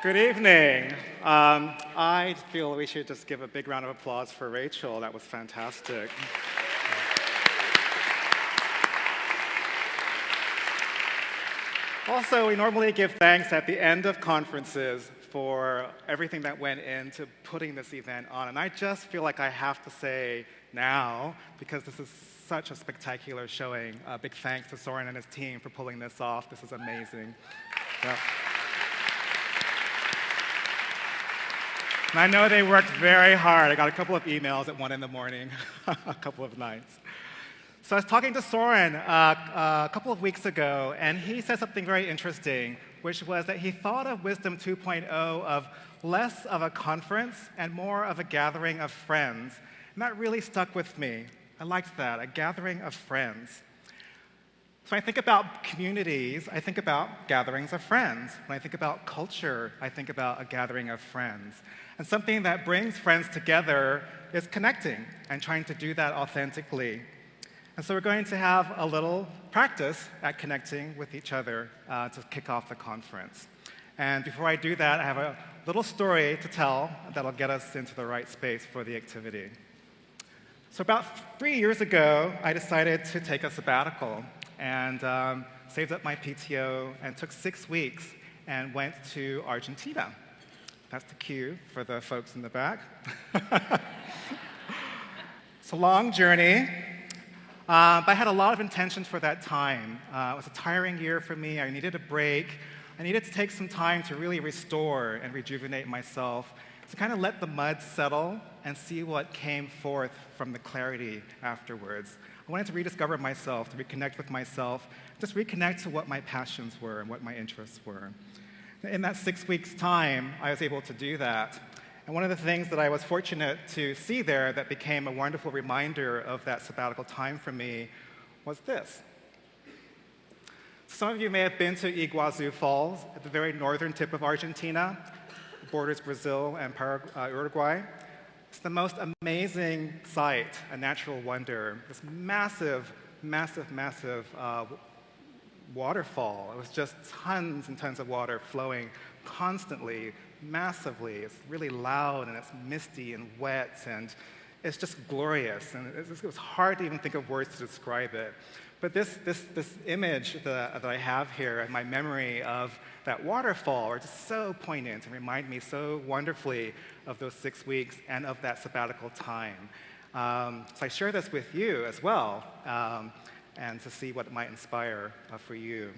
Good evening. I feel we should just give a big round of applause for Rachel. That was fantastic. Also, we normally give thanks at the end of conferences for everything that went into putting this event on. And I just feel like I have to say now, because this is such a spectacular showing, a big thanks to Soren and his team for pulling this off. This is amazing. Yeah. And I know they worked very hard. I got a couple of emails at 1 in the morning, a couple of nights. So I was talking to Soren a couple of weeks ago, and he said something very interesting, which was that he thought of Wisdom 2.0 of less of a conference and more of a gathering of friends. And that really stuck with me. I liked that, a gathering of friends. So when I think about communities, I think about gatherings of friends. When I think about culture, I think about a gathering of friends. And something that brings friends together is connecting and trying to do that authentically. And so we're going to have a little practice at connecting with each other to kick off the conference. And before I do that, I have a little story to tell that'll get us into the right space for the activity. So about 3 years ago, I decided to take a sabbatical and saved up my PTO and took 6 weeks and went to Argentina. That's the cue for the folks in the back. It's a long journey, but I had a lot of intentions for that time. It was a tiring year for me. I needed a break. I needed to take some time to really restore and rejuvenate myself, to kind of let the mud settle and see what came forth from the clarity afterwards. I wanted to rediscover myself, to reconnect with myself, just reconnect to what my passions were and what my interests were. In that 6 weeks' time, I was able to do that. And one of the things that I was fortunate to see there that became a wonderful reminder of that sabbatical time for me was this. Some of you may have been to Iguazu Falls at the very northern tip of Argentina. It borders Brazil and Uruguay. It's the most amazing sight, a natural wonder. This massive, massive, massive waterfall. It was just tons and tons of water flowing constantly, massively. It's really loud and it's misty and wet and it's just glorious. And it was hard to even think of words to describe it. But this image that I have here and my memory of that waterfall are just so poignant and remind me so wonderfully of those 6 weeks and of that sabbatical time. So I share this with you as well. And to see what it might inspire for you.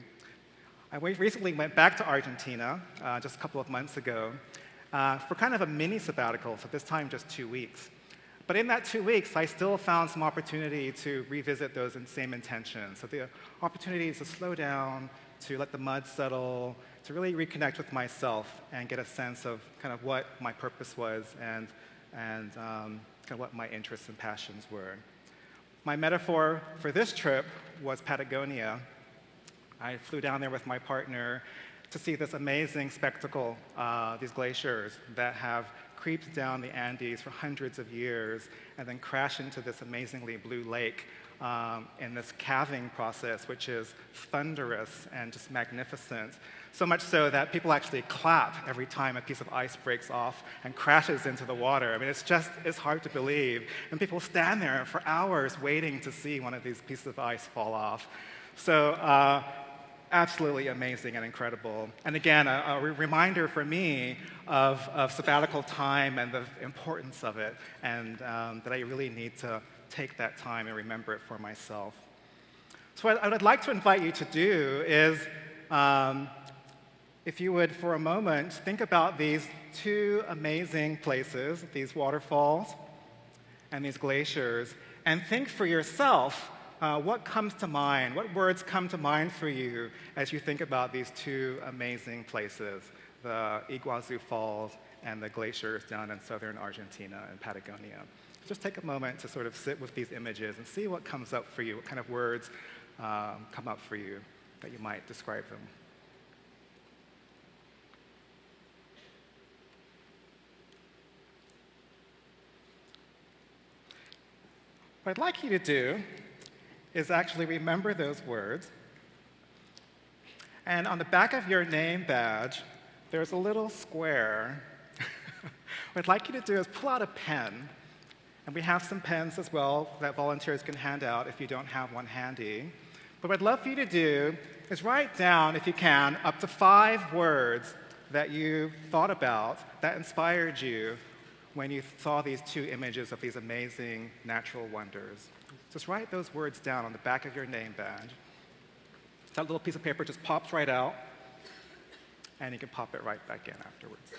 I recently went back to Argentina just a couple of months ago for kind of a mini sabbatical, so this time just 2 weeks. But in that 2 weeks, I still found some opportunity to revisit those same intentions. So the opportunities to slow down, to let the mud settle, to really reconnect with myself and get a sense of kind of what my purpose was and kind of what my interests and passions were. My metaphor for this trip was Patagonia. I flew down there with my partner to see this amazing spectacle, these glaciers that have creeped down the Andes for hundreds of years and then crash into this amazingly blue lake in this calving process, which is thunderous and just magnificent. So much so that people actually clap every time a piece of ice breaks off and crashes into the water. I mean, it's hard to believe. And people stand there for hours waiting to see one of these pieces of ice fall off. So absolutely amazing and incredible. And again, a reminder for me of sabbatical time and the importance of it, and that I really need to take that time and remember it for myself. So what I'd like to invite you to do is, if you would, for a moment, think about these two amazing places, these waterfalls and these glaciers, and think for yourself what comes to mind, what words come to mind for you as you think about these two amazing places, the Iguazu Falls and the glaciers down in southern Argentina and Patagonia. Just take a moment to sort of sit with these images and see what comes up for you, what kind of words come up for you that you might describe them. What I'd like you to do is actually remember those words And on the back of your name badge, there's a little square. What I'd like you to do is pull out a pen. And we have some pens as well that volunteers can hand out if you don't have one handy. But what I'd love for you to do is write down, if you can, up to 5 words that you thought about that inspired you when you saw these 2 images of these amazing natural wonders. Just write those words down on the back of your name badge. That little piece of paper just pops right out, and you can pop it right back in afterwards.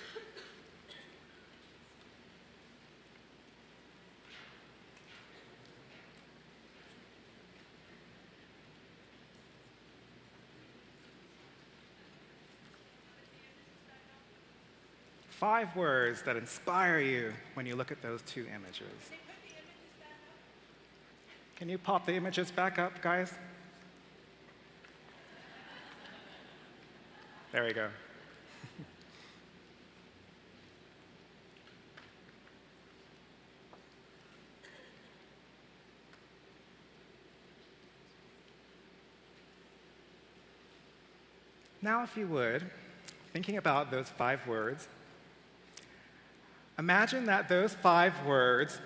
Five words that inspire you when you look at those 2 images. Can you pop the images back up, guys? There we go. Now, if you would, thinking about those 5 words, imagine that those 5 words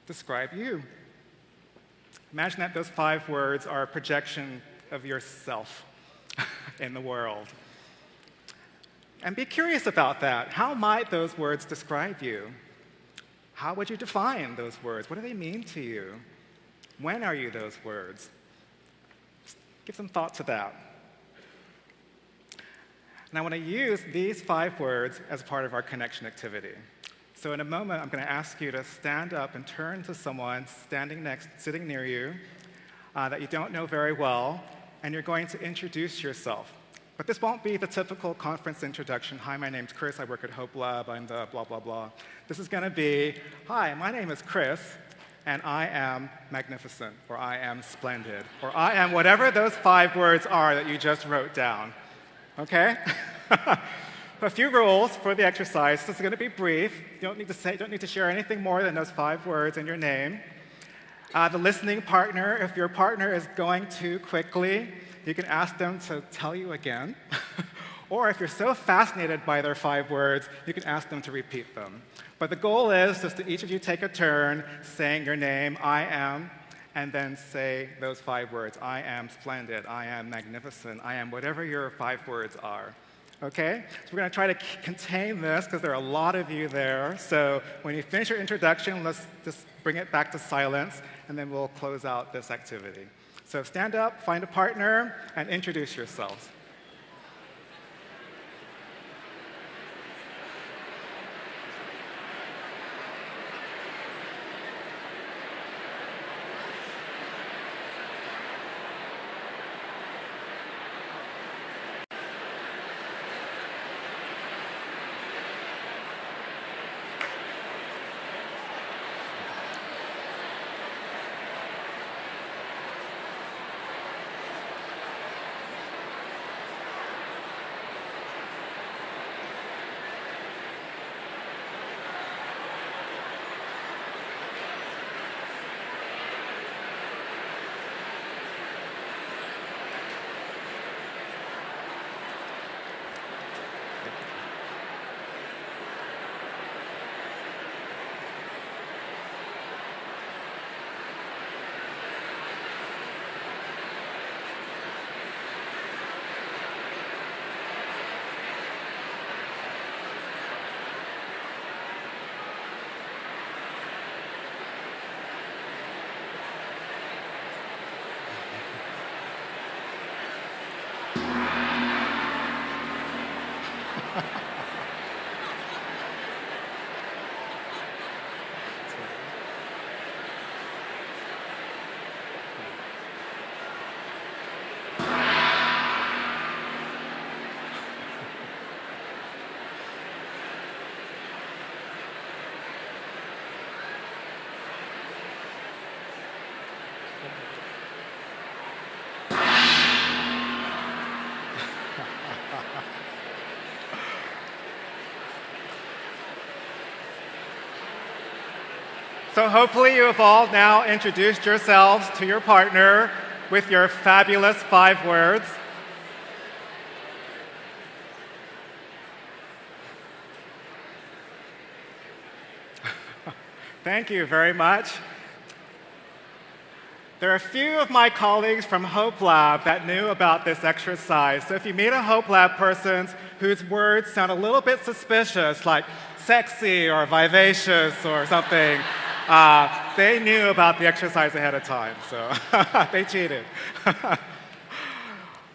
describe you. Imagine that those 5 words are a projection of yourself in the world. And be curious about that. How might those words describe you? How would you define those words? What do they mean to you? When are you those words? Just give some thought to that. And I want to use these 5 words as part of our connection activity. So in a moment, I'm going to ask you to stand up and turn to someone sitting near you that you don't know very well, and you're going to introduce yourself. But this won't be the typical conference introduction. Hi, my name's Chris. I work at Hope Lab. I'm the blah, blah, blah. This is going to be, hi, my name is Chris, and I am magnificent, or I am splendid, or I am whatever those 5 words are that you just wrote down. Okay? A few rules for the exercise. This is going to be brief. You don't need to share anything more than those 5 words and your name. The listening partner, if your partner is going too quickly, you can ask them to tell you again. Or if you're so fascinated by their 5 words, you can ask them to repeat them. But the goal is just to each of you take a turn saying your name, I am, and then say those 5 words. I am splendid, I am magnificent, I am whatever your 5 words are. Okay? So we're going to try to contain this because there are a lot of you there. So when you finish your introduction, let's just bring it back to silence, and then we'll close out this activity. So stand up, find a partner, and introduce yourselves. So hopefully you have all now introduced yourselves to your partner with your fabulous 5 words. Thank you very much. There are a few of my colleagues from Hope Lab that knew about this exercise. So if you meet a Hope Lab person whose words sound a little bit suspicious, like sexy or vivacious or something, they knew about the exercise ahead of time, so they cheated.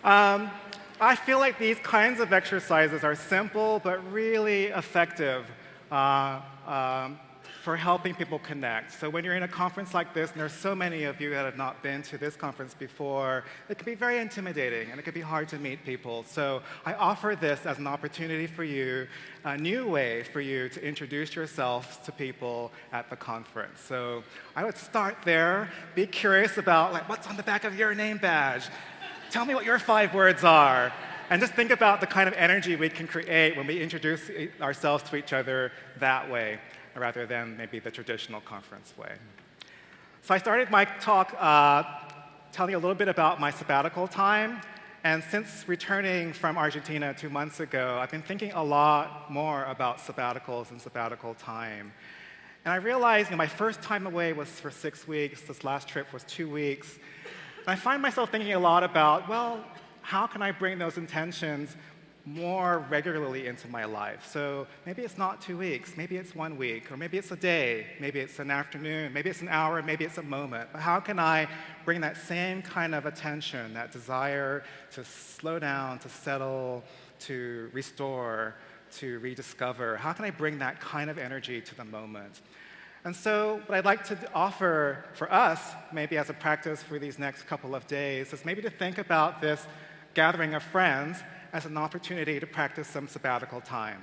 I feel like these kinds of exercises are simple but really effective for helping people connect. So when you're in a conference like this, and there's so many of you that have not been to this conference before, it can be very intimidating and it can be hard to meet people. So I offer this as an opportunity for you, a new way for you to introduce yourselves to people at the conference. So I would start there, be curious about like, what's on the back of your name badge? Tell me what your 5 words are. And just think about the kind of energy we can create when we introduce ourselves to each other that way, rather than maybe the traditional conference way. So I started my talk telling you a little bit about my sabbatical time. And since returning from Argentina 2 months ago, I've been thinking a lot more about sabbaticals and sabbatical time. And I realized my first time away was for 6 weeks. This last trip was 2 weeks. And I find myself thinking a lot about, well, how can I bring those intentions more regularly into my life? So maybe it's not 2 weeks, maybe it's 1 week, or maybe it's a day, maybe it's an afternoon, maybe it's an hour, maybe it's a moment. But how can I bring that same kind of attention, that desire to slow down, to settle, to restore, to rediscover? How can I bring that kind of energy to the moment? And so what I'd like to offer for us, maybe as a practice for these next couple of days, is maybe to think about this gathering of friends as an opportunity to practice some sabbatical time,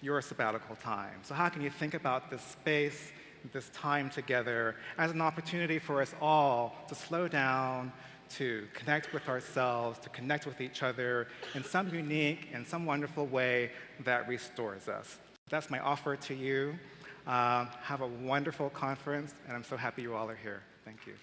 your sabbatical time. So how can you think about this space, this time together, as an opportunity for us all to slow down, to connect with ourselves, to connect with each other in some unique and some wonderful way that restores us. That's my offer to you. Have a wonderful conference, and I'm so happy you all are here. Thank you.